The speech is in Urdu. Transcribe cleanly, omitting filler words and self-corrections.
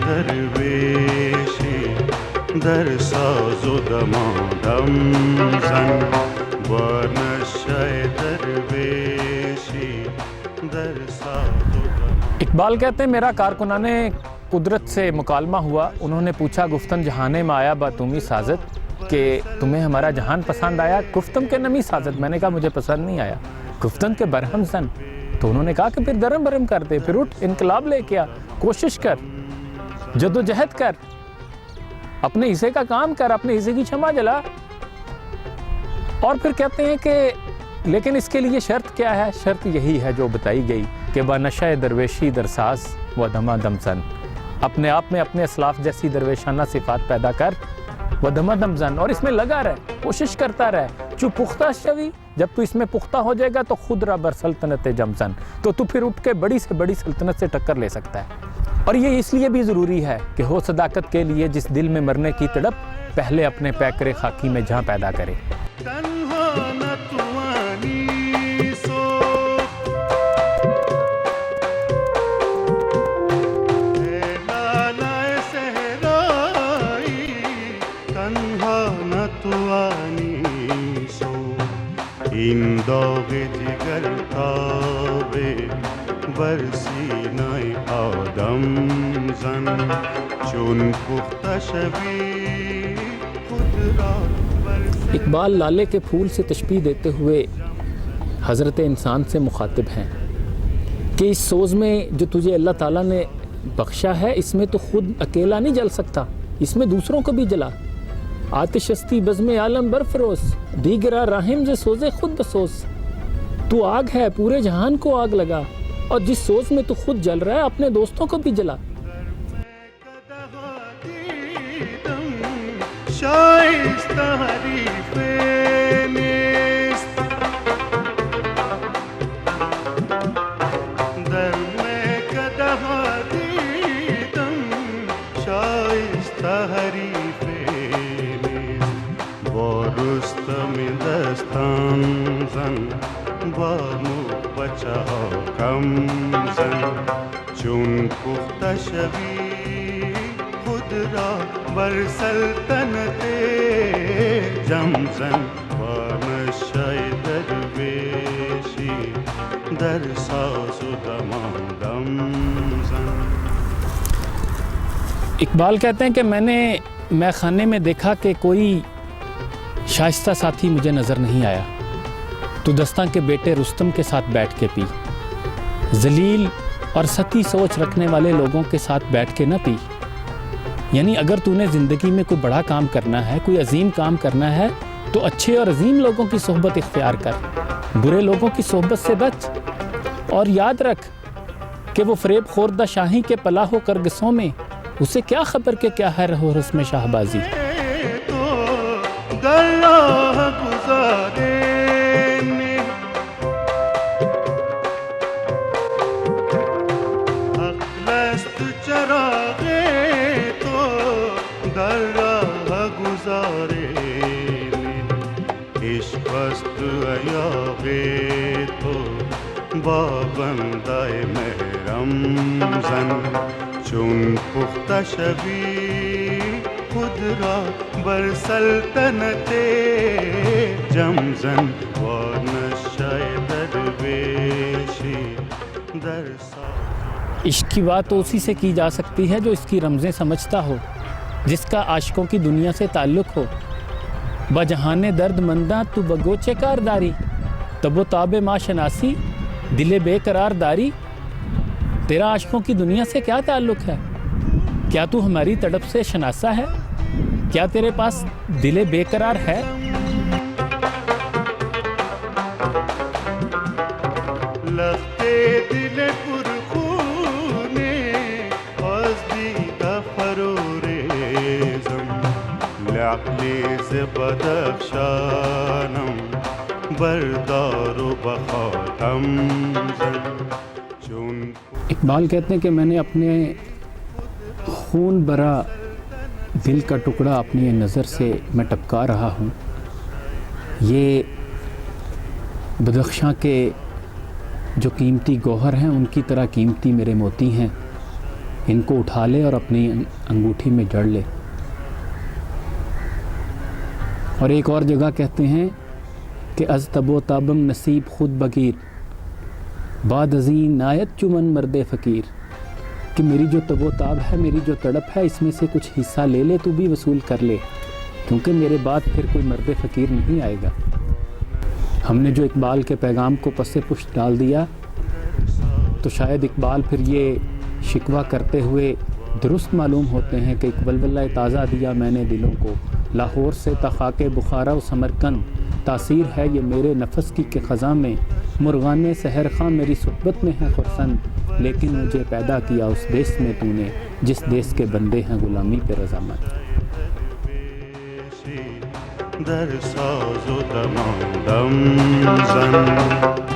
درویشی در ساز و دمادم زن و نشأ درویشی در ساز و دمادم. اقبال کہتے ہیں میرا کارکنان قدرت سے مکالمہ ہوا. انہوں نے پوچھا گفتن جہانے میں آیا با تمی سازت کہ تمہیں ہمارا جہان پسند آیا؟ گفتم کہ نمی سازت. میں نے کہا مجھے پسند نہیں آیا. گفتن کے برہم زن. تو انہوں نے کہا کہ پھر درم برم کر دے، پھر اٹھ انقلاب لے کے آ، کوشش کر، جد و جہد کر، اپنے حصے کا کام کر، اپنے حصے کی شمع جلا. اور پھر کہتے ہیں کہ لیکن اس کے لیے شرط کیا ہے؟ شرط یہی ہے جو بتائی گئی کہ بنشأ درویشی درساز و دما دم زن. اپنے آپ میں اپنے اسلاف جیسی درویشانہ صفات پیدا کر و دما دم زن، اور اس میں لگا رہ، کوشش کرتا رہ. چو پختہ شوی، جب تو اس میں پختہ ہو جائے گا تو خود را بر سلطنت جمزن، تو پھر اٹھ کے بڑی سے بڑی سلطنت سے ٹکر لے سکتا ہے. اور یہ اس لیے بھی ضروری ہے کہ ہو صداقت کے لیے جس دل میں مرنے کی تڑپ، پہلے اپنے پیکر خاکی میں جہاں پیدا کرے. این داغ جگر تاب بر سینه آدم زن چون پختہ شوی خود را بر. اقبال لالے کے پھول سے تشبیہ دیتے ہوئے حضرت انسان سے مخاطب ہیں کہ اس سوز میں جو تجھے اللہ تعالیٰ نے بخشا ہے، اس میں تو خود اکیلا نہیں جل سکتا، اس میں دوسروں کو بھی جلا. آتشستی بزم عالم برفروز دیگرا راہم سے سوزے خود بسوز. تو آگ ہے، پورے جہان کو آگ لگا، اور جس سوز میں تو خود جل رہا ہے اپنے دوستوں کو بھی جلا. شائستہ حریف نیست در میں قدح دیدم شائستہ حریف نیست با رستم دستان زن با مغبچه ها کم زن چون پختہ شوی خود را بر سلطنت جمزن و نشأ درویشی در ساز و دمادم زن. اقبال کہتے ہیں کہ میں نے مے خانے میں دیکھا کہ کوئی شائستہ ساتھی مجھے نظر نہیں آیا، تو دستاں کے بیٹے رستم کے ساتھ بیٹھ کے پی. ذلیل اور ستی سوچ رکھنے والے لوگوں کے ساتھ بیٹھ کے نہ پی. یعنی اگر تو نے زندگی میں کوئی بڑا کام کرنا ہے، کوئی عظیم کام کرنا ہے، تو اچھے اور عظیم لوگوں کی صحبت اختیار کر، برے لوگوں کی صحبت سے بچ. اور یاد رکھ کہ وہ فریب خوردہ شاہی کے پلا ہو کرگسوں میں، اسے کیا خبر کہ کیا ہے رہو رسم شاہ بازی. بابندائے محرم زن چون پختہ شوی خود را بر سلطنت جمزن و نشأ درویشی در ساز. عشق کی بات تو اسی سے کی جا سکتی ہے جو اس کی رمزیں سمجھتا ہو، جس کا عاشقوں کی دنیا سے تعلق ہو. بجہان درد منداں تو بگوچے کارداری، تب و تاب ما شناسی دل بے قرار داری. تیرا عاشقوں کی دنیا سے کیا تعلق ہے؟ کیا تو ہماری تڑپ سے شناسا ہے؟ کیا تیرے پاس دل بے قرار ہے؟ لختے دل پرخونے از دیدہ فروریزم لعقلی ز بدخشانم بردار و بخاتم زن. اقبال کہتے ہیں کہ میں نے اپنے خون بھرا دل کا ٹکڑا اپنی نظر سے میں ٹپکا رہا ہوں. یہ بدخشاں کے جو قیمتی گوہر ہیں ان کی طرح قیمتی میرے موتی ہیں. ان کو اٹھا لے اور اپنی انگوٹھی میں جڑ لے. اور ایک اور جگہ کہتے ہیں کہ از تب و تابم نصیب خود بگیر بعد ازیں نایت چمن مرد فقیر، کہ میری جو تب و تاب ہے، میری جو تڑپ ہے، اس میں سے کچھ حصہ لے لے، تو بھی وصول کر لے، کیونکہ میرے بعد پھر کوئی مرد فقیر نہیں آئے گا. ہم نے جو اقبال کے پیغام کو پس پشت ڈال دیا تو شاید اقبال پھر یہ شکوہ کرتے ہوئے درست معلوم ہوتے ہیں کہ ایک ولولہ تازہ دیا میں نے دلوں کو، لاہور سے تا خاک بخارا و سمرقند، تاثیر ہے یہ میرے نفس کی کہ خزاں میں مرغان سحر خاں میری صحبت میں ہے خرسند، لیکن مجھے پیدا کیا اس دیس میں تو نے جس دیس کے بندے ہیں غلامی پہ رضامند. در ساز و دمادم زن